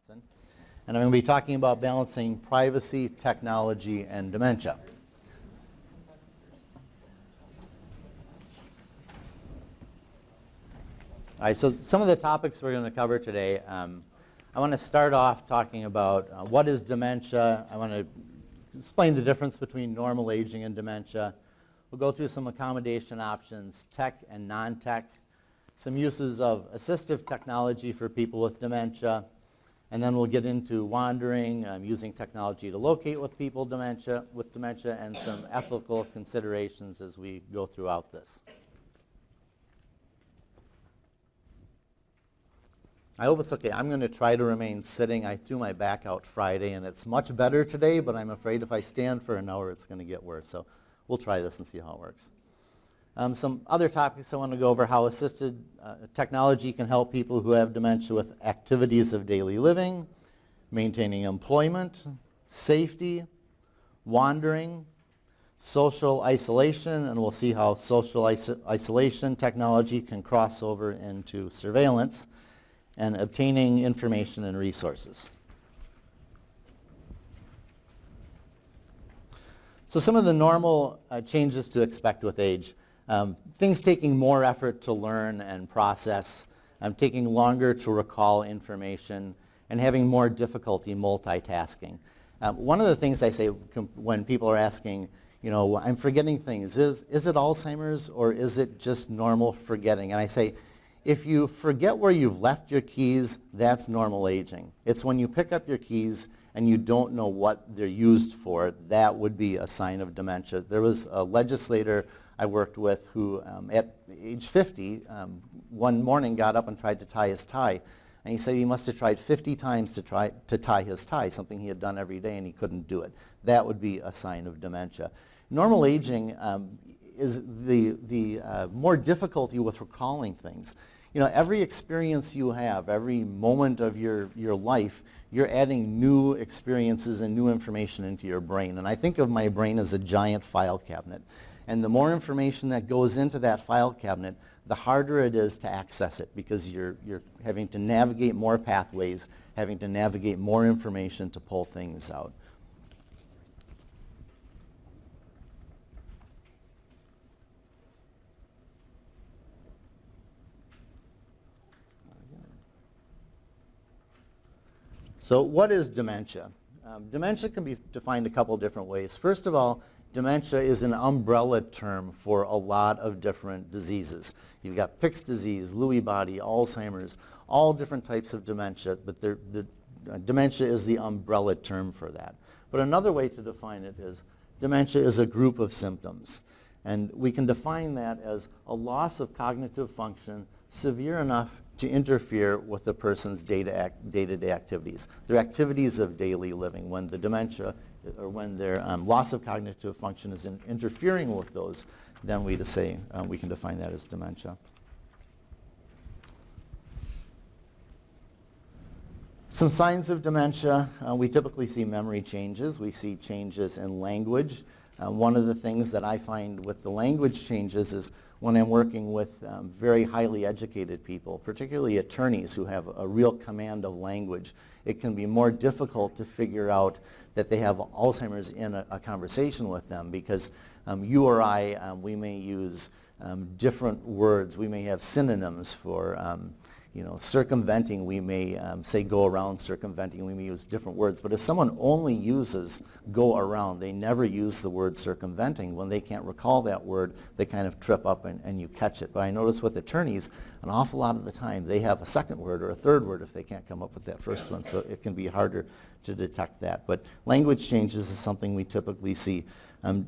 Johnson, and I'm going to be talking about balancing privacy, technology, and dementia. All right, so some of the topics we're going to cover today, I want to start off talking about what is dementia. I want to explain the difference between normal aging and dementia. We'll go through some accommodation options, tech and non-tech, some uses of assistive technology for people with dementia, and then we'll get into wandering, using technology to locate with people with dementia, and some ethical considerations as we go throughout this. I hope it's okay. I'm going to try to remain sitting. I threw my back out Friday, and it's much better today, but I'm afraid if I stand for an hour, it's going to get worse. So we'll try this and see how it works. Some other topics I want to go over: how assisted technology can help people who have dementia with activities of daily living, maintaining employment, safety, wandering, social isolation, and we'll see how social isolation technology can cross over into surveillance, and obtaining information and resources. So some of the normal changes to expect with age. Things taking more effort to learn and process, taking longer to recall information, and having more difficulty multitasking. One of the things I say when people are asking, you know, I'm forgetting things, is it Alzheimer's or is it just normal forgetting? And I say, if you forget where you've left your keys, that's normal aging. It's when you pick up your keys and you don't know what they're used for, that would be a sign of dementia. There was a legislator I worked with who, at age 50, one morning got up and tried to tie his tie. And he said he must have tried 50 times to tie his tie, something he had done every day, and he couldn't do it. That would be a sign of dementia. Normal aging is the more difficulty with recalling things. You know, every experience you have, every moment of your life, you're adding new experiences and new information into your brain. And I think of my brain as a giant file cabinet. And the more information that goes into that file cabinet, the harder it is to access it, because you're having to navigate more pathways, having to navigate more information to pull things out. So what is dementia? Dementia can be defined a couple different ways. First of all, dementia is an umbrella term for a lot of different diseases. You've got Pick's disease, Lewy body, Alzheimer's, all different types of dementia, but dementia is the umbrella term for that. But another way to define it is dementia is a group of symptoms. And we can define that as a loss of cognitive function severe enough to interfere with the person's day-to-day activities, their activities of daily living. When the dementia or when their loss of cognitive function is interfering with those, then we can define that as dementia. Some signs of dementia: we typically see memory changes. We see changes in language. One of the things that I find with the language changes is when I'm working with very highly educated people, particularly attorneys who have a real command of language, it can be more difficult to figure out that they have Alzheimer's in a conversation with them, because you or I, we may use different words. We may have synonyms for circumventing. We may say go around circumventing. We may use different words. But if someone only uses go around, they never use the word circumventing. When they can't recall that word, they kind of trip up and you catch it. But I notice with attorneys, an awful lot of the time, they have a second word or a third word if they can't come up with that first one. So it can be harder to detect that. But language changes is something we typically see.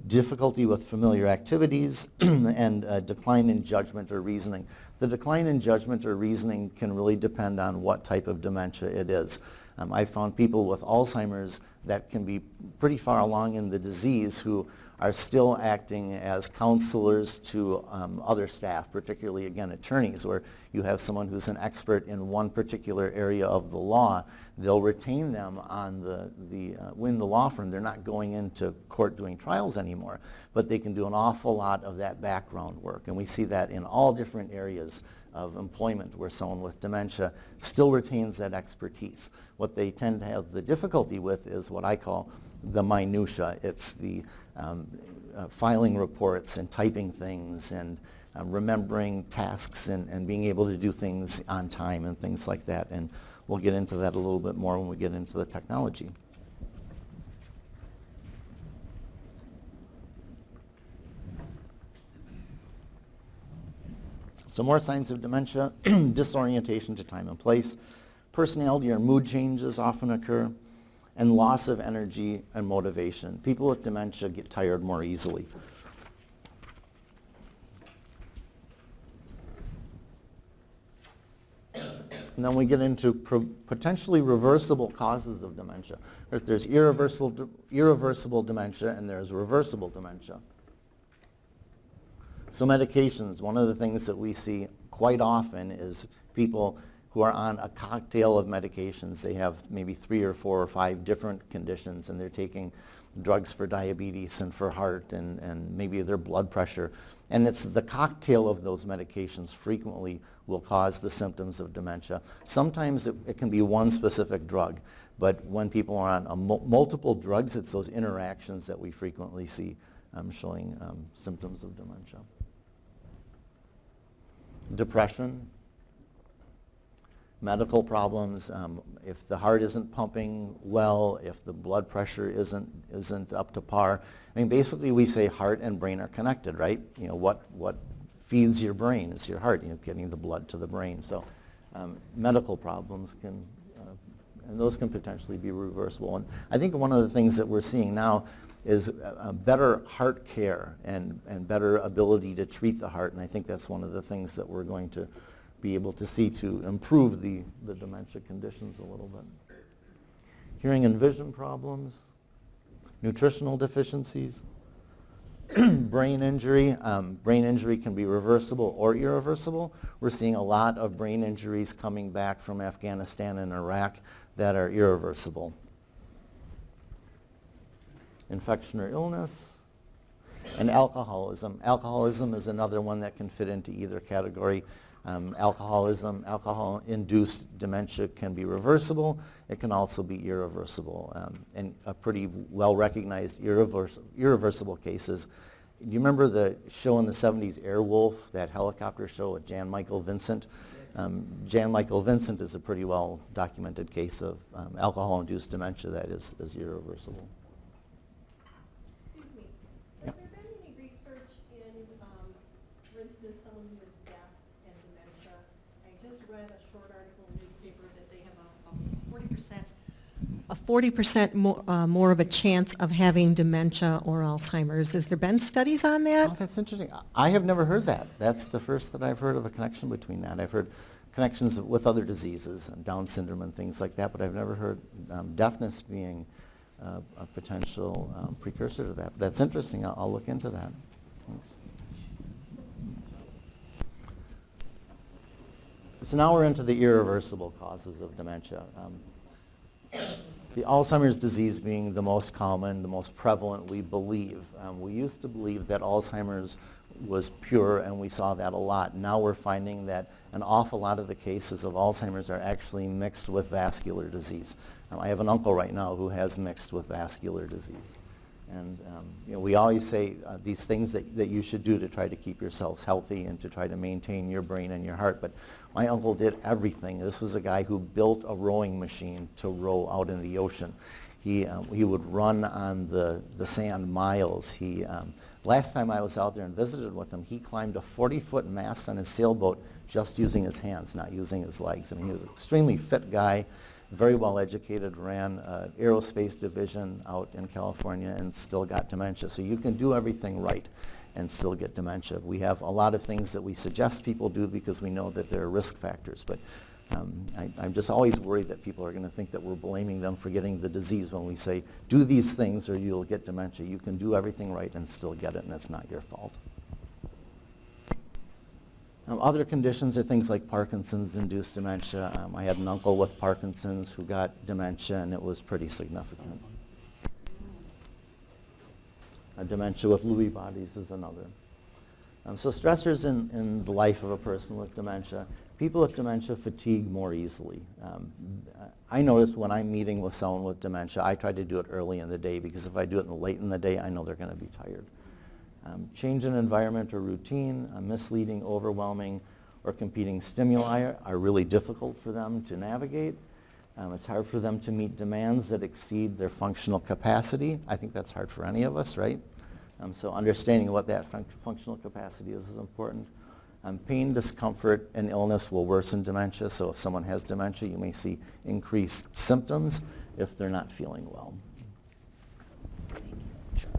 Difficulty with familiar activities and decline in judgment or reasoning. The decline in judgment or reasoning can really depend on what type of dementia it is. I found people with Alzheimer's that can be pretty far along in the disease who are still acting as counselors to other staff, particularly, again, attorneys, where you have someone who's an expert in one particular area of the law. They'll retain them on in the law firm. They're not going into court doing trials anymore, but they can do an awful lot of that background work. And we see that in all different areas of employment where someone with dementia still retains that expertise. What they tend to have the difficulty with is what I call the minutia. It's the filing reports and typing things and remembering tasks and being able to do things on time and things like that. And we'll get into that a little bit more when we get into the technology. So more signs of dementia: disorientation to time and place, personality or mood changes often occur, and loss of energy and motivation. People with dementia get tired more easily. And then we get into potentially reversible causes of dementia. There's irreversible dementia and there's reversible dementia. So medications, one of the things that we see quite often is people who are on a cocktail of medications. They have maybe 3 or 4 or 5 different conditions, and they're taking drugs for diabetes and for heart and maybe their blood pressure. And it's the cocktail of those medications frequently will cause the symptoms of dementia. Sometimes it can be one specific drug, but when people are on multiple drugs, it's those interactions that we frequently see showing symptoms of dementia. Depression, medical problems, if the heart isn't pumping well, if the blood pressure isn't up to par. I mean, basically we say heart and brain are connected, right? You know, what feeds your brain is your heart, getting the blood to the brain. So medical problems can, and those can potentially be reversible. And I think one of the things that we're seeing now is better heart care and better ability to treat the heart. And I think that's one of the things that we're going to be able to see to improve the dementia conditions a little bit. Hearing and vision problems, nutritional deficiencies, brain injury. Brain injury can be reversible or irreversible. We're seeing a lot of brain injuries coming back from Afghanistan and Iraq that are irreversible. Infection or illness, and alcoholism. Alcoholism is another one that can fit into either category. Alcohol-induced dementia can be reversible. It can also be irreversible. And a pretty well-recognized irreversible cases. Do you remember the show in the 70s, Airwolf, that helicopter show with Jan Michael Vincent? Jan Michael Vincent is a pretty well-documented case of alcohol-induced dementia that is irreversible. Has there been any research in, for instance, someone who is deaf and dementia? I just read a short article in the newspaper that they have a 40% more of a chance of having dementia or Alzheimer's. Has there been studies on that? Oh, that's interesting. I have never heard that. That's the first that I've heard of a connection between that. I've heard connections with other diseases, and Down syndrome and things like that, but I've never heard deafness being a potential precursor to that. That's interesting. I'll look into that. Thanks. So now we're into the irreversible causes of dementia. The Alzheimer's disease being the most common, the most prevalent, we believe. We used to believe that Alzheimer's was pure, and we saw that a lot. Now we're finding that an awful lot of the cases of Alzheimer's are actually mixed with vascular disease. I have an uncle right now who has mixed with vascular disease. And we always say these things that you should do to try to keep yourselves healthy and to try to maintain your brain and your heart. But my uncle did everything. This was a guy who built a rowing machine to row out in the ocean. He would run on the sand miles. Last time I was out there and visited with him, he climbed a 40-foot mast on his sailboat just using his hands, not using his legs. I mean, he was an extremely fit guy, very well educated, ran an aerospace division out in California and still got dementia. So you can do everything right and still get dementia. We have a lot of things that we suggest people do because we know that there are risk factors. But I'm just always worried that people are going to think that we're blaming them for getting the disease when we say, do these things or you'll get dementia. You can do everything right and still get it, and it's not your fault. Other conditions are things like Parkinson's-induced dementia. I had an uncle with Parkinson's who got dementia, and it was pretty significant. Dementia with Lewy bodies is another. So stressors in the life of a person with dementia. People with dementia fatigue more easily. I notice when I'm meeting with someone with dementia, I try to do it early in the day, because if I do it late in the day, I know they're going to be tired. Change in environment or routine, misleading, overwhelming, or competing stimuli are really difficult for them to navigate. It's hard for them to meet demands that exceed their functional capacity. I think that's hard for any of us, right? So understanding what that functional capacity is important. Pain, discomfort, and illness will worsen dementia. So if someone has dementia, you may see increased symptoms if they're not feeling well. Sure.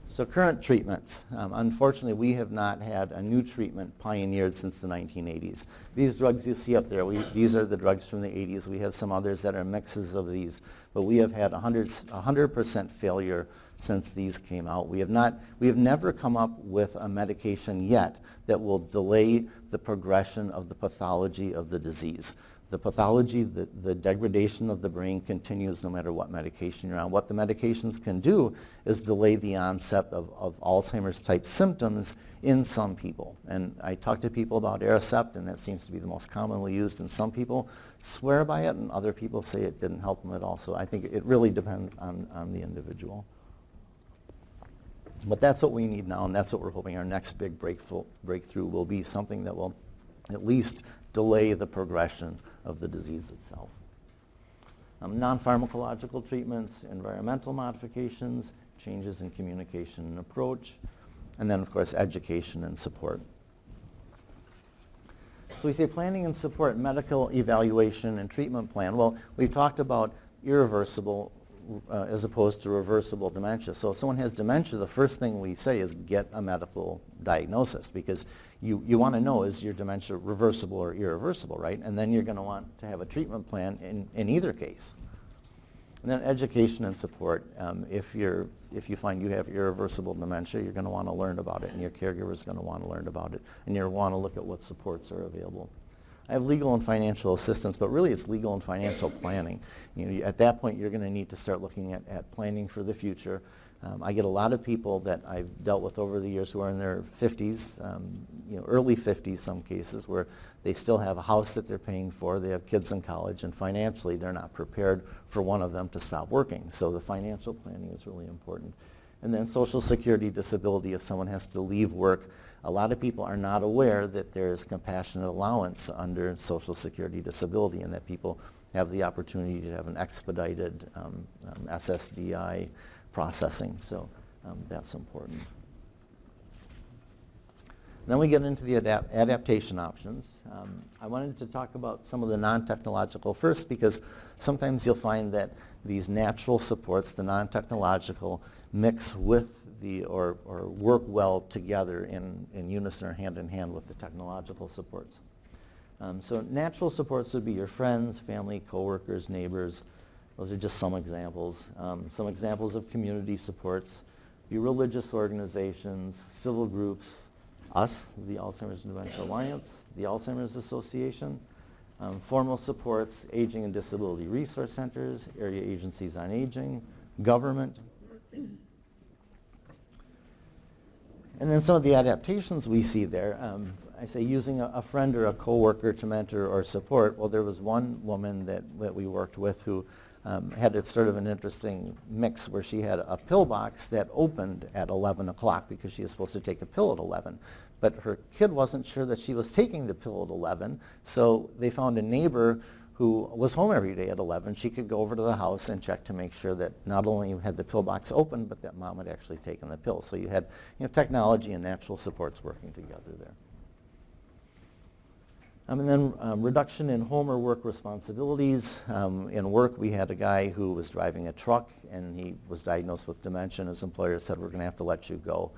So current treatments. Unfortunately, we have not had a new treatment pioneered since the 1980s. These drugs you see up there, these are the drugs from the 80s. We have some others that are mixes of these, but we have had 100% failure since these came out. We have never come up with a medication yet that will delay the progression of the pathology of the disease. The pathology, the degradation of the brain continues no matter what medication you're on. What the medications can do is delay the onset of Alzheimer's type symptoms in some people. And I talk to people about Aricept, and that seems to be the most commonly used, and some people swear by it, and other people say it didn't help them at all. So I think it really depends on the individual. But that's what we need now, and that's what we're hoping our next big breakthrough will be, something that will at least delay the progression of the disease itself. Non-pharmacological treatments, environmental modifications, changes in communication and approach, and then of course education and support. So we say planning and support, medical evaluation and treatment plan. Well, we've talked about irreversible as opposed to reversible dementia. So if someone has dementia, the first thing we say is get a medical diagnosis, because you want to know, is your dementia reversible or irreversible, right? And then you're going to want to have a treatment plan in either case. And then education and support. If you find you have irreversible dementia, you're going to want to learn about it, and your caregiver is going to want to learn about it, and you'll want to look at what supports are available. I have legal and financial assistance, but really it's legal and financial planning. At that point, you're going to need to start looking at planning for the future. I get a lot of people that I've dealt with over the years who are in their 50s, early 50s some cases, where they still have a house that they're paying for, they have kids in college, and financially they're not prepared for one of them to stop working. So the financial planning is really important. And then Social Security disability, if someone has to leave work. A lot of people are not aware that there is compassionate allowance under Social Security disability, and that people have the opportunity to have an expedited SSDI processing. So that's important. Then we get into the adaptation options. I wanted to talk about some of the non-technological first, because sometimes you'll find that these natural supports, the non-technological, mix with or work well together in unison or hand in hand with the technological supports. So natural supports would be your friends, family, coworkers, neighbors. Those are just some examples. Some examples of community supports, your religious organizations, civil groups, us, the Alzheimer's and Dementia Alliance, the Alzheimer's Association, formal supports, aging and disability resource centers, area agencies on aging, government. And then some of the adaptations we see there, I say using a friend or a coworker to mentor or support. Well, there was one woman that we worked with who had sort of an interesting mix, where she had a pill box that opened at 11 o'clock because she was supposed to take a pill at 11. But her kid wasn't sure that she was taking the pill at 11, so they found a neighbor who was home every day at 11. She could go over to the house and check to make sure that not only had the pill box open, but that mom had actually taken the pill. So you had technology and natural supports working together there. And then reduction in home or work responsibilities. In work, we had a guy who was driving a truck, and he was diagnosed with dementia, and his employer said, we're going to have to let you go.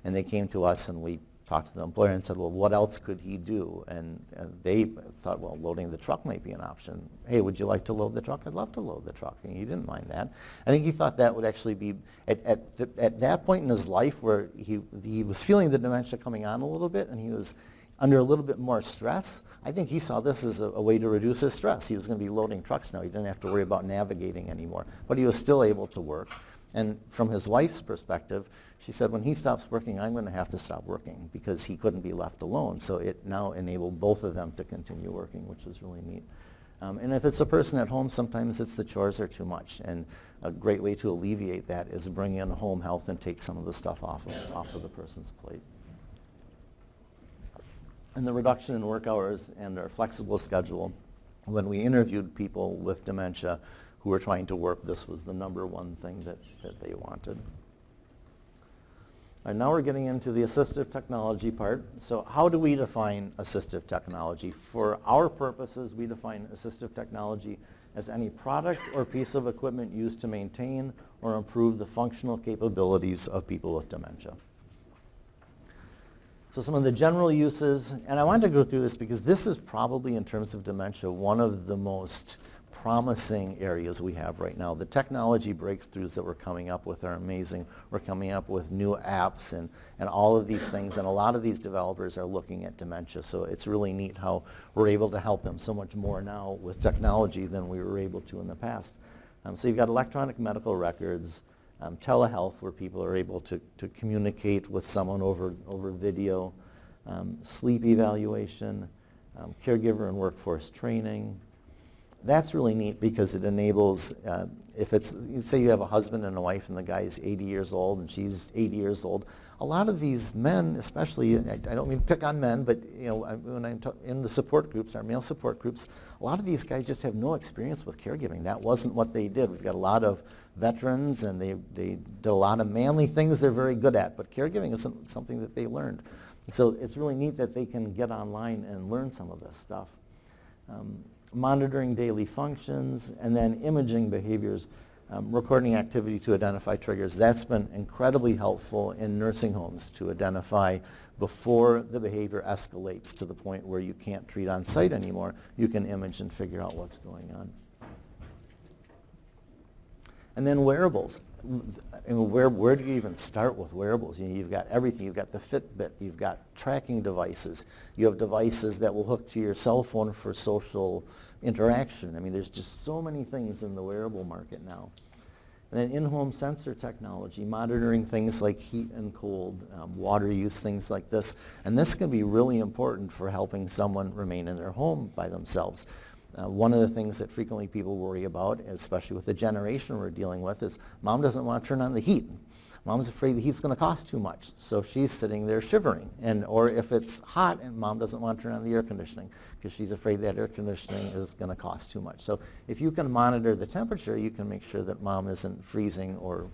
And they came to us, and we talked to the employer and said, well, what else could he do? And they thought, well, loading the truck might be an option. Hey, would you like to load the truck? I'd love to load the truck. And he didn't mind that. I think he thought that would actually be, at that point in his life where he was feeling the dementia coming on a little bit, and he was under a little bit more stress, I think he saw this as a way to reduce his stress. He was going to be loading trucks now. He didn't have to worry about navigating anymore. But he was still able to work. And from his wife's perspective, she said, when he stops working, I'm going to have to stop working because he couldn't be left alone. So it now enabled both of them to continue working, which was really neat. And if it's a person at home, sometimes it's the chores are too much. And a great way to alleviate that is bring in home health and take some of the stuff off of the person's plate. And the reduction in work hours and our flexible schedule, when we interviewed people with dementia who were trying to work, this was the number one thing that they wanted. And now we're getting into the assistive technology part. So how do we define assistive technology? For our purposes, we define assistive technology as any product or piece of equipment used to maintain or improve the functional capabilities of people with dementia. So some of the general uses, and I wanted to go through this because this is probably, in terms of dementia, one of the most promising areas we have right now. The technology breakthroughs that we're coming up with are amazing. We're coming up with new apps and all of these things, and a lot of these developers are looking at dementia. So it's really neat how we're able to help them so much more now with technology than we were able to in the past. So you've got electronic medical records, telehealth, where people are able to communicate with someone over video, sleep evaluation, caregiver and workforce training. That's really neat because it enables, if it's, say you have a husband and a wife and the guy's 80 years old and she's 80 years old, a lot of these men, especially, I don't mean to pick on men, but when I'm in the support groups, our male support groups, a lot of these guys just have no experience with caregiving. That wasn't what they did. We've got a lot of veterans and they did a lot of manly things they're very good at, but caregiving isn't something that they learned. So it's really neat that they can get online and learn some of this stuff. Monitoring daily functions, and then imaging behaviors, recording activity to identify triggers. That's been incredibly helpful in nursing homes to identify before the behavior escalates to the point where you can't treat on site anymore. You can image and figure out what's going on. And then wearables. And where do you even start with wearables? You've got everything. You've got the Fitbit. You've got tracking devices. You have devices that will hook to your cell phone for social interaction. I mean, there's just so many things in the wearable market now. And then in-home sensor technology, monitoring things like heat and cold, water use, things like this. And this can be really important for helping someone remain in their home by themselves. One of the things that frequently people worry about, especially with the generation we're dealing with, is mom doesn't want to turn on the heat. Mom's afraid the heat's going to cost too much, so she's sitting there shivering. Or if it's hot and mom doesn't want to turn on the air conditioning because she's afraid that air conditioning is going to cost too much. So if you can monitor the temperature, you can make sure that mom isn't freezing or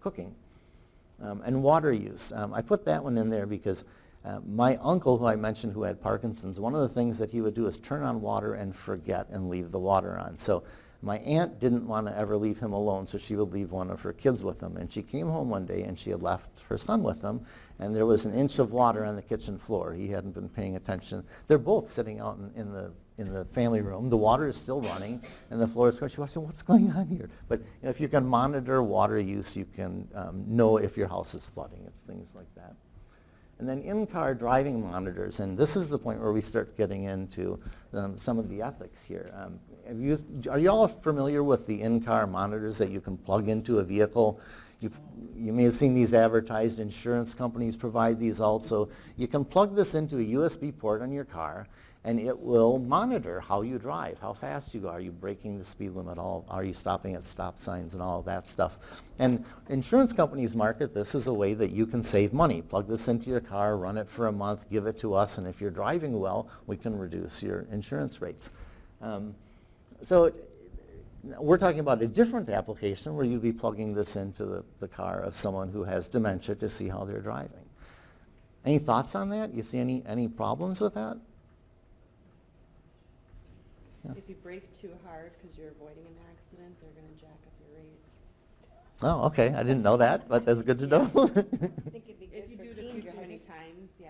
cooking. And water use. I put that one in there because my uncle, who I mentioned, who had Parkinson's, one of the things that he would do is turn on water and forget and leave the water on. So my aunt didn't want to ever leave him alone, so she would leave one of her kids with him. And she came home one day and she had left her son with him, and there was an inch of water on the kitchen floor. He hadn't been paying attention. They're both sitting out in the family room. The water is still running, and the floor is going. She was saying, "What's going on here?" But if you can monitor water use, you can know if your house is flooding. It's things like that. And then in-car driving monitors, and this is the point where we start getting into some of the ethics here. Are you all familiar with the in-car monitors that you can plug into a vehicle? You may have seen these advertised. Insurance companies provide these also. You can plug this into a USB port on your car, and it will monitor how you drive, how fast you go. Are you breaking the speed limit? Are you stopping at stop signs and all of that stuff? And insurance companies market this as a way that you can save money. Plug this into your car, run it for a month, give it to us, and if you're driving well, we can reduce your insurance rates. So we're talking about a different application where you'd be plugging this into the car of someone who has dementia to see how they're driving. Any thoughts on that? You see any problems with that? If you brake too hard because you're avoiding an accident, they're going to jack up your rates. Oh, okay. I didn't know that, but that's good to know. I think it'd be good If you for do it a teen few too driving. many times, yeah.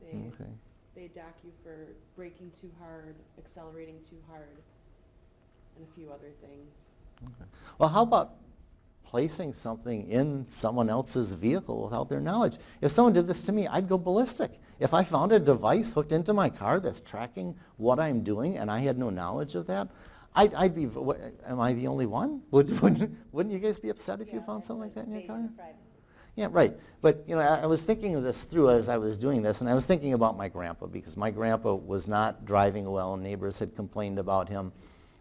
Okay. They dock you for braking too hard, accelerating too hard, and a few other things. Okay. Well, how about placing something in someone else's vehicle without their knowledge. If someone did this to me, I'd go ballistic. If I found a device hooked into my car that's tracking what I'm doing and I had no knowledge of that, I'd be, am I the only one? Wouldn't you guys be upset if you found something like that in your car? Yeah, right. But I was thinking of this through as I was doing this, and I was thinking about my grandpa, because my grandpa was not driving well, and neighbors had complained about him.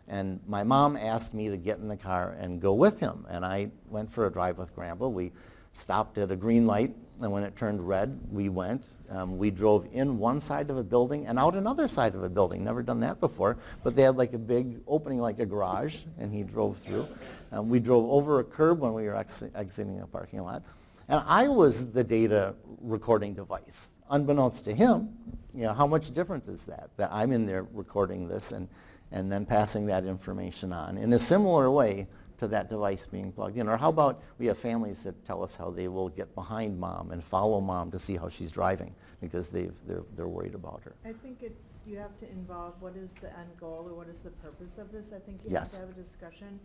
And my mom asked me to get in the car and go with him. And I went for a drive with Grandpa. We stopped at a green light, and when it turned red, we went. We drove in one side of a building and out another side of a building. Never done that before, but they had like a big opening like a garage, and he drove through. We drove over a curb when we were exiting a parking lot. And I was the data recording device. Unbeknownst to him, how much different is that I'm in there recording this and then passing that information on in a similar way to that device being plugged in? Or how about we have families that tell us how they will get behind mom and follow mom to see how she's driving because they're worried about her. I think you have to involve what is the end goal or what is the purpose of this. I think you Yes. have to have a discussion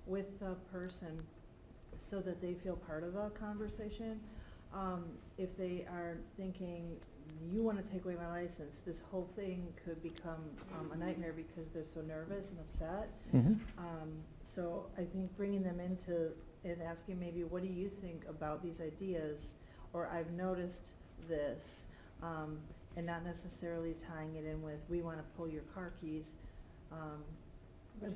with the person so that they feel part of the conversation. If they are thinking, you want to take away my license, this whole thing could become a nightmare because they're so nervous and upset. Mm-hmm. So I think bringing them into and asking maybe, what do you think about these ideas? Or I've noticed this, and not necessarily tying it in with, we want to pull your car keys.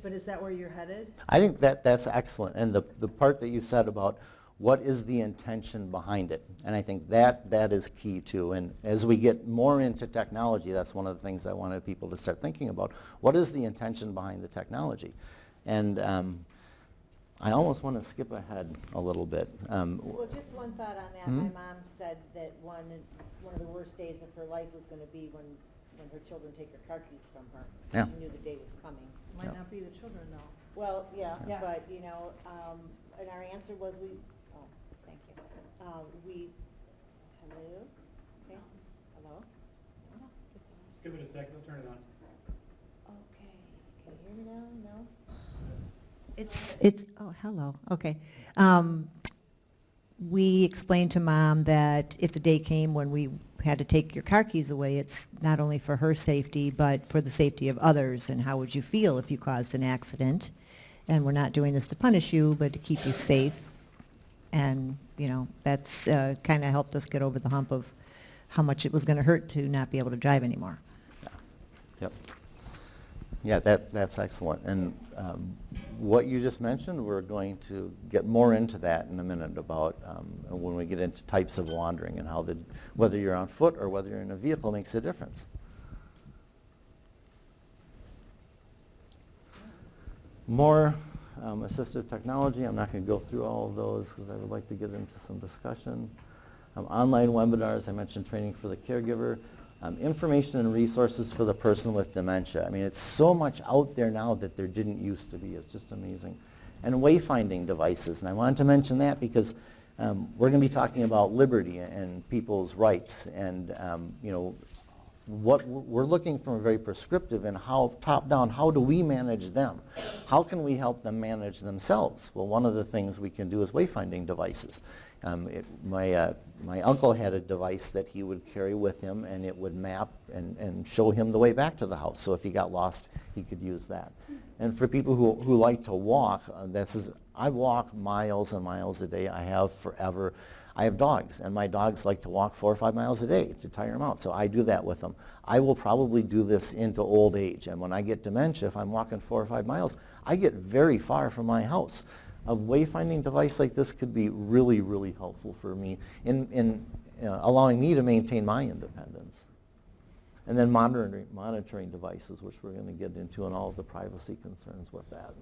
But is that where you're headed? I think that's excellent. And the part that you said about what is the intention behind it, and I think that is key too. And as we get more into technology, that's one of the things I wanted people to start thinking about. What is the intention behind the technology? And I almost want to skip ahead a little bit. Well, just one thought on that. My mom said that one of the worst days of her life was going to be when her children take her car keys from her. Yeah. She knew the day was coming. Might Yeah. not be the children though. Well, yeah, Yeah. but, and our answer was thank you. Hello? Okay, hello? Just give it a second, I'll turn it on. Okay, can you hear me now? No? It's, oh, hello, okay. We explained to Mom that if the day came when we had to take your car keys away, it's not only for her safety, but for the safety of others, and how would you feel if you caused an accident? And we're not doing this to punish you, but to keep you safe. And, that's kind of helped us get over the hump of how much it was going to hurt to not be able to drive anymore. Yep. Yeah, that's excellent. And what you just mentioned, we're going to get more into that in a minute about when we get into types of wandering and how whether you're on foot or whether you're in a vehicle makes a difference. More assistive technology. I'm not going to go through all of those because I would like to get into some discussion. Online webinars, I mentioned training for the caregiver. Information and resources for the person with dementia. I mean, it's so much out there now that there didn't used to be. It's just amazing. And wayfinding devices. And I wanted to mention that because we're going to be talking about liberty and people's rights. And, what we're looking for very prescriptive and how top-down, how do we manage them? How can we help them manage themselves? Well, one of the things we can do is wayfinding devices. My uncle had a device that he would carry with him, and it would map and show him the way back to the house. So if he got lost, he could use that. And for people who like to walk, I walk miles and miles a day. I have forever. I have dogs, and my dogs like to walk 4 or 5 miles a day to tire them out. So I do that with them. I will probably do this into old age. And when I get dementia, if I'm walking 4 or 5 miles, I get very far from my house. A wayfinding device like this could be really, really helpful for me in allowing me to maintain my independence. And then monitoring devices, which we're going to get into, and all of the privacy concerns with that.